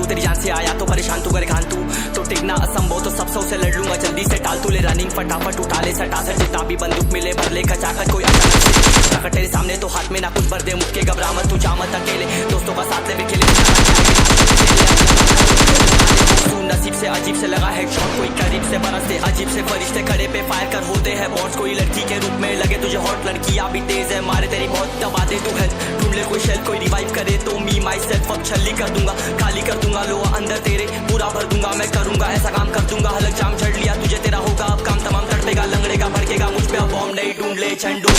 तेरी जान से आया तो परेशान तू करे खान तू तो टिकना असंभव तो सब से लड़ लूंगा जल्दी से टाल तू ले रनिंग फटाफट उठा ले सटा सट जितना भी बंदूक मिले भर ले खचाखच कोई अचानक तेरे सामने तो हाथ में ना कुछ भर दे मुक्के घबरा मत तू जा मत अकेले दोस्तों का साथ ले भी खेले नसीब से अजीब से लगा हेडशॉट कोई करीब से बरसते अजीब से फरिश्ते खड़े पे फायर कर होते हैं बॉट्स कोई लड़की के रूप में लगे तुझे हॉट लड़की अभी तेज है मारे तेरी बहुत दबा दे तू हेल्थ ढूंढ ले कोई शेल कोई रिवाइव करे तो मी माई सेल्फ अब छल्ली कर दूंगा खाली कर दूंगा लो अंदर तेरे पूरा भर दूंगा मैं करूंगा ऐसा काम कर दूंगा हलक जाम छड़ लिया तुझे तेरा होगा अब काम तमाम तड़पेगा लंगड़ेगा भड़केगा मुझ पे अब बॉम्ब नहीं ढूंढ ले झंडू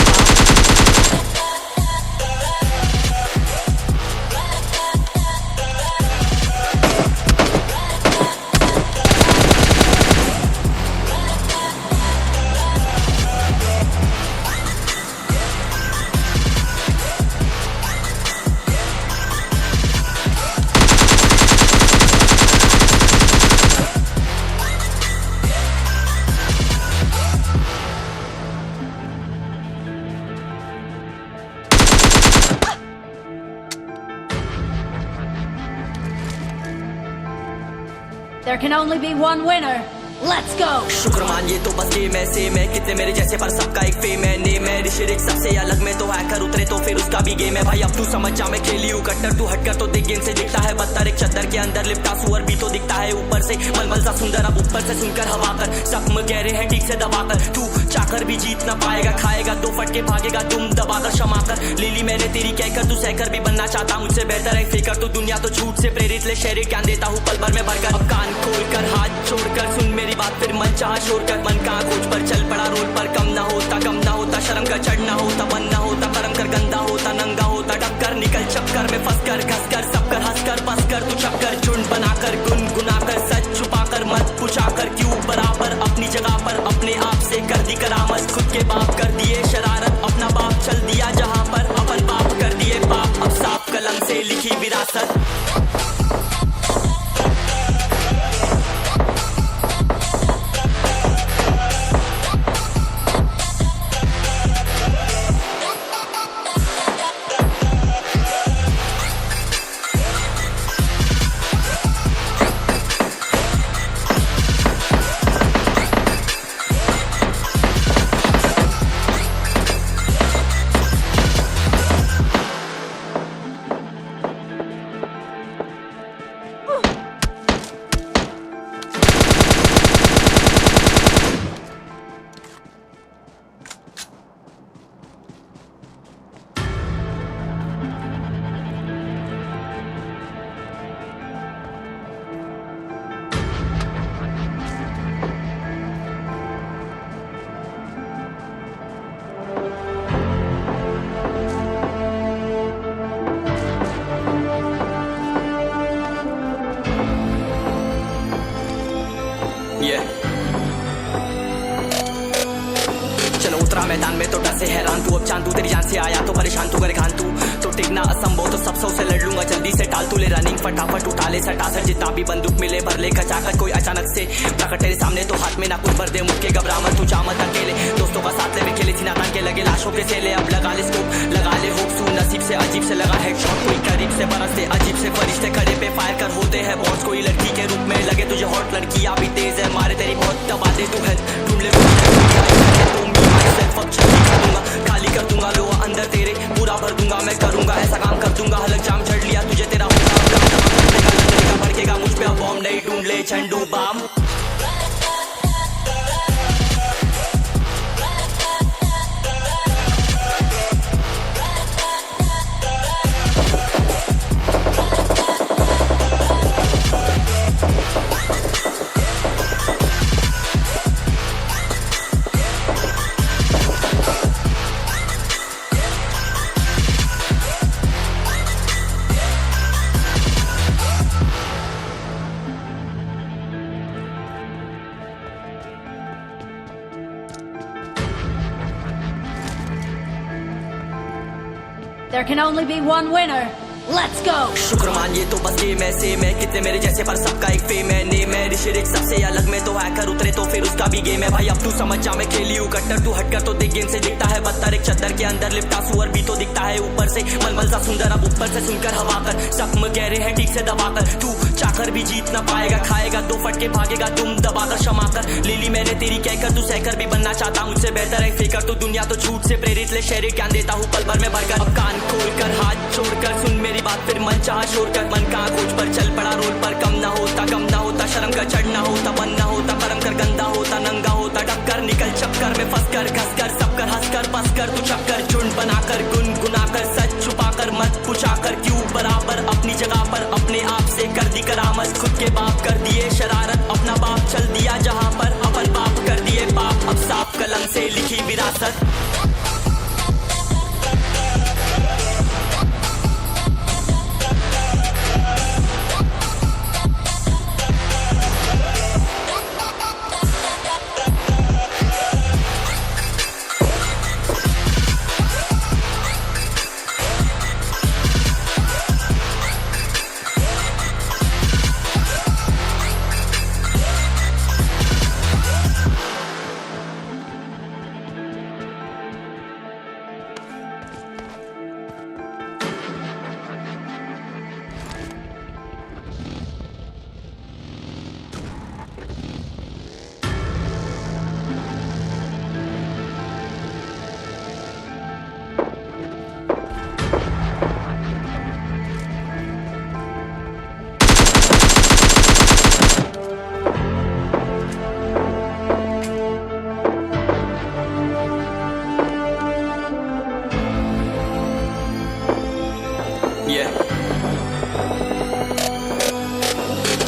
There can only be one winner. Let's go. शुक्र मान ये तो बस गेम ऐसे मैं कितने मेरे जैसे पर सबका एक फेम है नेम है ऋषिरिक सबसे अलग में तो हैकर उतरे तो फिर उसका भी गेम है भाई अब तू समझ जा मैं खेली हूँ कट्टर तू हटकर तो देख गेम से दिखता है बदतर एक चद्दर के अंदर लिपटा सुअर भी तो दिखता है ऊपर से मलमल सा सुंदर अब ऊपर से सुनकर हवा कर जख्म गहरे हैं ठीक से दबाकर तू चाकर भी जीत ना पाएगा खाएगा दो फटके भागेगा तुम दबाकर क्षमा कर ले ली मैंने तेरी कहकर तू सहकर भी बनना चाहता मुझसे बेहतर है फेकर तो दुनिया तो झूठ से प्रेरित ले शहरी ज्ञान देता हूँ पल भर में भरकर अब कान खोलकर हाथ छोड़कर सुन मेरी बात फिर मन चाह शोर कर मन कहाँ खोज पर चल पड़ा रोड पर कम ना होता शर्म का चढ़ना होता बन ना होता कर्म कर गंदा होता नंगा होता टक्कर निकल चक्कर में फंस कर घस कर सब कर हंस कर बस कर तू चक्कर झुंड बनाकर गुनगुनाकर सच छुपाकर मत पूछाकर क्यों बराबर अपनी जगह पर अपने आप से कर दी करामत खुद के बाप कर दिए शरारत अपना बाप चल दिया जहाँ पर अपन बाप कर दिए बाप अब साफ कलम से लिखी विरासत चलो उतरा मैदान में तो डर से हैरान तू अब चांद तू तेरी जान से आया तो परेशान तू करे खान तू तो टिकना असंभव तो सब से लड़ लूंगा जल्दी से टाल तू ले रनिंग फटाफट उठा ले सटा सट जितना भी बंदूक मिले भर ले खचाखच कोई अचानक से प्रकट तेरे सामने तो हाथ में ना कुछ भर दे मुक्के घबरा मत तू जा मत अकेले दोस्तों का साथ ले भी खेले थी नादान के लगे लाशों के सेले अब लगा ले स्कोप लगा ले होप सू नसीब से अजीब से लगा हेडशॉट कोई करीब से बरसते अजीब से फरिश्ते खड़े पे फायर कर होते हैं बॉट्स कोई लड़की के रूप में लगे तुझे हॉट लड़की अभी तेज है मारे तेरी बहुत दबा दे तू हेल्थ ढूंढ ले खाली कर दूंगा लो अंदर तेरे पूरा भर दूंगा मैं करूंगा ऐसा काम कर दूंगा हलक जाम छड़ लिया तुझे तेरा होगा भड़केगा मुझ पे अब बॉम्ब नहीं ढूंढ ले झंडू balm There can only be one winner. Let's go. शुक्र मानिए तो बस गेम ऐसे मैं कितने मेरे जैसे पर सबका एक फेम है नेम है ऋषिरिक सबसे अलग में तो हैकर उतरे तो फिर उसका भी गेम है भाई अब तू समझ जा मैं खेली हूँ कट्टर तू हटकर तो देख गेम से दिखता है बदतर एक चद्दर के अंदर लिपटा सुअर भी तो दिखता है ऊपर से मलमल सा सुंदर अब ऊपर से सुनकर हवा कर जख्म गहरे हैं ठीक से दबाकर तू चाकर भी जीत ना पाएगा खाएगा दो फटके भागेगा तुम दबाकर क्षमा कर ले ली मैंने तेरी कहकर तू सहकर भी बनना चाहता मुझसे बेहतर है फेकर तो दुनिया तो झूठ से प्रेरित ले शहर ज्ञान देता हूँ पल भर में भरकर अब कान खोलकर हाथ छोड़कर सुन मेरी बात फिर मन चाह छोड़ कर मन कहाँ खोज पर चल पड़ा रोड पर कम ना होता शर्म का चढ़ना होता बन ना होता कर्म कर गंदा होता नंगा होता टक्कर निकल चक्कर में फंस कर घस कर सब कर हंस कर बस कर तू चक्कर झुंड बनाकर गुनगुनाकर सच छुपाकर मत पूछाकर क्यों बराबर अपनी जगह पर अपने आप से कर दी करामत खुद के बाप कर दिए शरारत अपना बाप चल दिया जहाँ पर अपन बाप कर दिए पाप अब साफ कलम से लिखी विरासत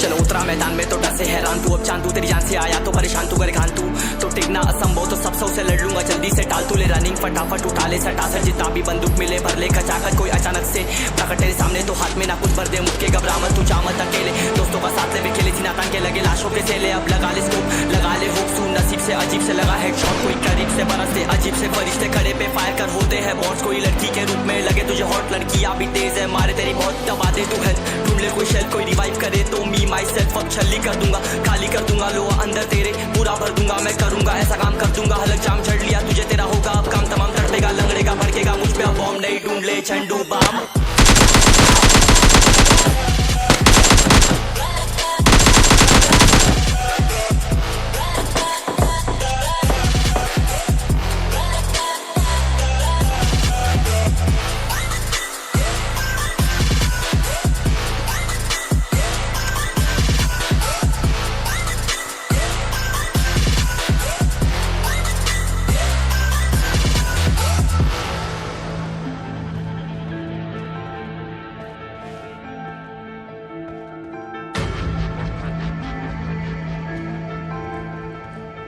चलो उतरा मैदान में तो डर से हैरान तू अब चांद तू तेरी जान से आया तो परेशान तू करे खान तू तो टिकना असंभव तो सब से लड़ लूंगा जल्दी से टाल तू ले रनिंग फटाफट उठा ले सटा सर जितना भी बंदूक मिले भर ले कचाकच कोई अचानक से प्रकट तेरे सामने तो हाथ में ना कुछ भर दे मुझके घबरा मत तू जामत अकेले दोस्तों का साथ ले खेले थी नातान के लगे लाशों के सेले अब लगा ले स्कोप लगा ले हुक सू नसीब से अजीब से लगा हेडशॉट कोई करीब से बरसते अजीब से फरिश्ते खड़े पे फायर कर होते हैं बॉस कोई लड़की के रूप में लगे तुझे हॉट लड़की भी तेज है मारे तेरी बहुत दबा दे तू है ढूंढ ले कोई शेल कोई रिवाइव करे तो मी माई सेल्फ अब छल्ली कर दूंगा खाली कर दूंगा लो अंदर तेरे पूरा भर दूंगा मैं करूंगा ऐसा काम कर दूंगा हलक जाम झड़ लिया तुझे तेरा होगा अब काम तमाम तड़पेगा लंगड़ेगा भड़केगा मुझ पे अब बॉम्ब नहीं ढूंढ ले झंडू balm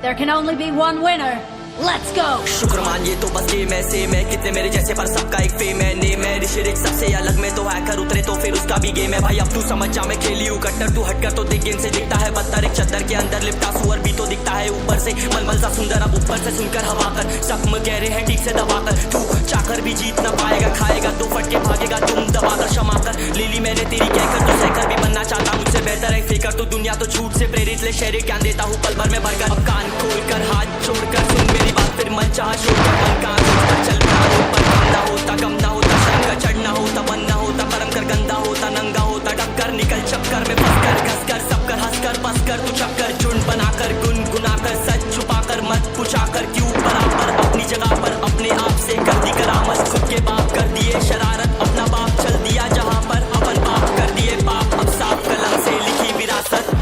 There can only be one winner. Let's go. शुक्र मानिए तो बस गेम ऐसे मैं कितने मेरे जैसे पर सबका एक फेम है नेम है ऋषिरिक सबसे अलग में तो हैकर उतरे तो फिर उसका भी गेम है भाई अब तू समझ जा मैं खेली हूँ कट्टर तू हटकर तो देख गेम से दिखता है बदतर एक चद्दर के अंदर लिपटा सुअर भी तो दिखता है ऊपर से मलमल सा सुंदर अब ऊपर से सुनकर हवा कर जख्म गहरे हैं ठीक से दबाकर तू चाकर भी जीत ना पाएगा खाएगा दो फटके भागेगा तुम दबाकर क्षमा कर ले ली मैंने तेरी कहकर तू सहकर भी बनना चाहता मुझसे बेहतर है फेकर तो दुनिया तो झूठ से प्रेरित ले शहर ज्ञान देता हूँ पल भर में भरकर अब कान खोलकर हाथ छोड़कर सुन मेरी बात फिर मन चाह छोड़कर मन कहाँ खोजकर चल पड़ा रोड पर कम ना होता शर्म का चढ़ना होता बन ना होता कर्म कर गंदा होता नंगा होता टक्कर निकल चक्कर में फंस कर घस कर सब कर हंस कर बस कर तू चक्कर झुंड बनाकर गुनगुनाकर सच छुपाकर मत पूछाकर क्यों बराबर अपनी जगह पर अपने आप से कर दी करामत खुद के बाप कर दिए शरारत अपना बाप चल दिया जहाँ पर अपन बाप कर दिए पाप अब साफ कलम से लिखी विरासत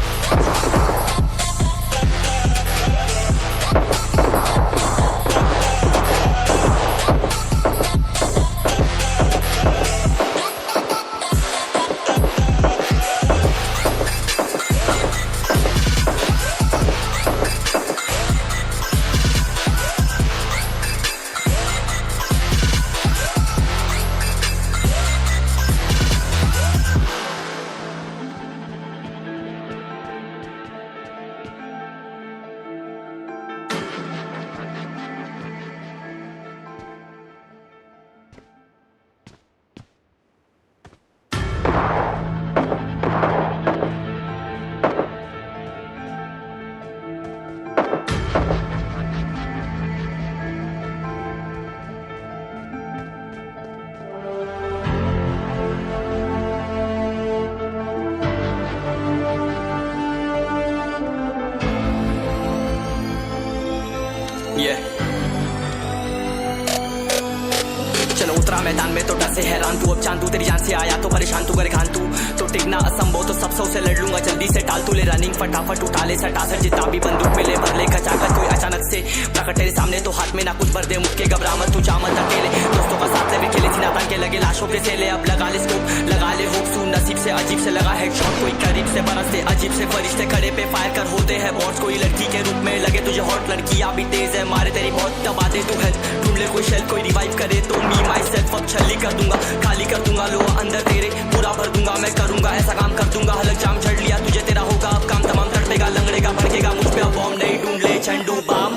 मैदान में तो डर से हैरान तू, अब चांद तू तेरी जान से आया तो परेशान तू, करे खान तू तो टिकना असंभव, तो सब सौ से लड़ लूंगा जल्दी से टाल तू ले रनिंग फटाफट उठा ले सटासट जितना भी बंदूक मिले भर ले खचाखच, कोई अचानक से प्रकट तेरे सामने तो हाथ में ना कुछ भर दे मुझके घबरा मत तू जा मत अकेले, दोस्तों का साथ ले खेले सीना तान के लगे लाशों के सेले, अब लगा ले स्कोप लगा ले होप सू नसीब से अजीब से लगा हेडशॉट, कोई करीब से बरसते अजीब से फरिश्ते खड़े पे फायर कर होते हैं बॉट्स, कोई लड़की के रूप में लगे तुझे हॉट, लड़कियां भी तेज है मारे तेरी बहुत दबा दे तू हेल्थ ढूंढ ले कोई शेल कोई रिवाइव करे तो मी माई सेल्फ अब छली कर दूंगा खाली कर दूंगा लो अंदर तेरे पूरा भर दूंगा मैं करूंगा ऐसा काम कर दूंगा हलक जाम छड़ लिया तुझे तेरा होगा अब काम तमाम तड़पेगा लंगड़ेगा भड़केगा मुझ पे अब बॉम्ब नहीं ढूंढ ले झंडू balm.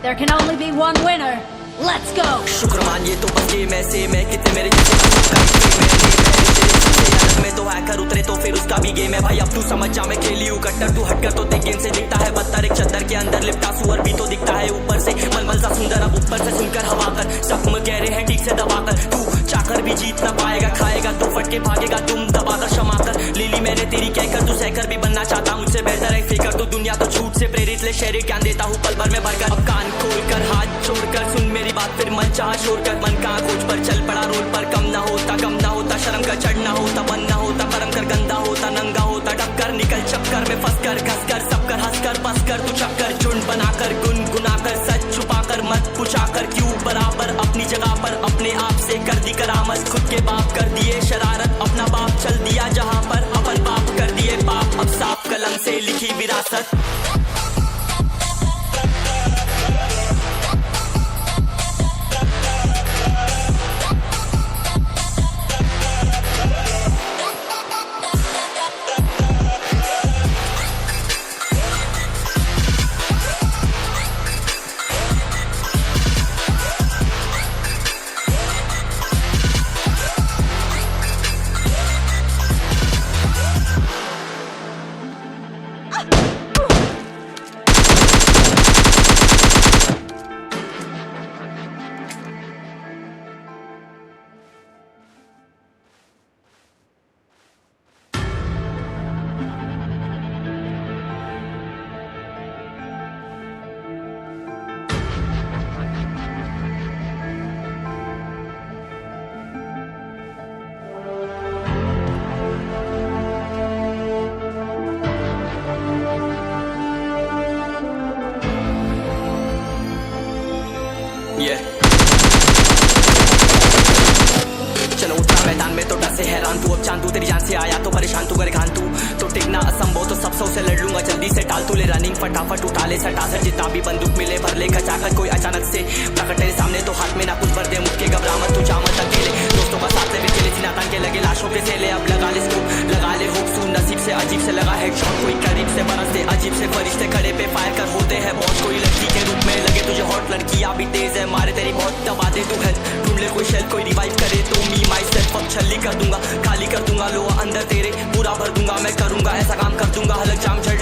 There can only be one winner. Let's go. शुक्र मान ये तो बस गेम ऐसे मैं कितने मेरे जैसे में तो हैकर उतरे तो फिर उसका भी गेम है भाई अब तू समझ जा मैं खेली हूँ कट्टर तू हटकर तो देख गेम से दिखता है बदतर एक चद्दर के अंदर लिपटा सुअर भी तो दिखता है ऊपर से मलमल सा सुंदर अब ऊपर से सुनकर हवा कर जख्म गहरे हैं ठीक से दबाकर तू चाकर भी जीत ना पाएगा खाएगा तो फटके भागेगा तुम दबाकर क्षमा कर लीली मैंने तेरी कहकर तू सहकर भी बनना चाहता मुझसे बेहतर है फेकर तो दुनिया तो झूठ से प्रेरित ले शहरी ज्ञान देता हूँ पल भर में भरकर अब कान खोल कर हाथ छोड़कर सुन मेरी बात फिर मन चाह शोर कर मन कहाँ खोज पर चल पड़ा रोड पर कम ना होता शर्म कर चढ़ना होता बनना होता कर्म कर गंदा होता नंगा होता टक्कर निकल चक्कर में फंस कर घस कर सब कर हंस कर बस कर तू चक्कर झुंड बनाकर गुनगुनाकर सच छुपाकर मत पुछाकर क्यों बराबर अपनी जगह पर अपने आप से कर दी करामत खुद के बाप कर दिए शरारत अपना बाप चल दिया जहाँ पर अपन बाप कर दिए बाप अब साफ कलम से लिखी विरासत। चलो उठा मैदान में तो डर से हैरान तू अब चांद तू तेरी जान से आया तो परेशान तू करे खान तू तो टिकना असंभव तो सब सौ से लड़ लूंगा जल्दी से टाल तू ले रनिंग फटाफट उठा ले सटासट जितना भी बंदूक मिले भर ले खचाखच, कोई अचानक से प्रकट तेरे सामने तो हाथ में ना कुछ भर दे मुझके घबरा मत तू जा मत अकेले, दोस्तों का साथ ले खेले सीना तान के लगे लाशों के सेले, अब लगा ले स्कोप लगा ले होप सू नसीब से अजीब से लगा हेडशॉट, कोई करीब से बरसते अजीब से फरिश्ते खड़े पे फायर कर होते हैं बॉस, कोई लड़की के रूप में लगे तुझे हॉट, लड़कियां भी तेज है मारे तेरी बहुत दबा दे तू हेल्थ ढूंढ ले कोई शेल कोई रिवाइव करे तो मी माई सेल्फ अब छली कर दूंगा खाली कर दूंगा लो अंदर तेरे पूरा भर दूंगा मैं करूंगा ऐसा काम कर दूंगा हलक जाम छड़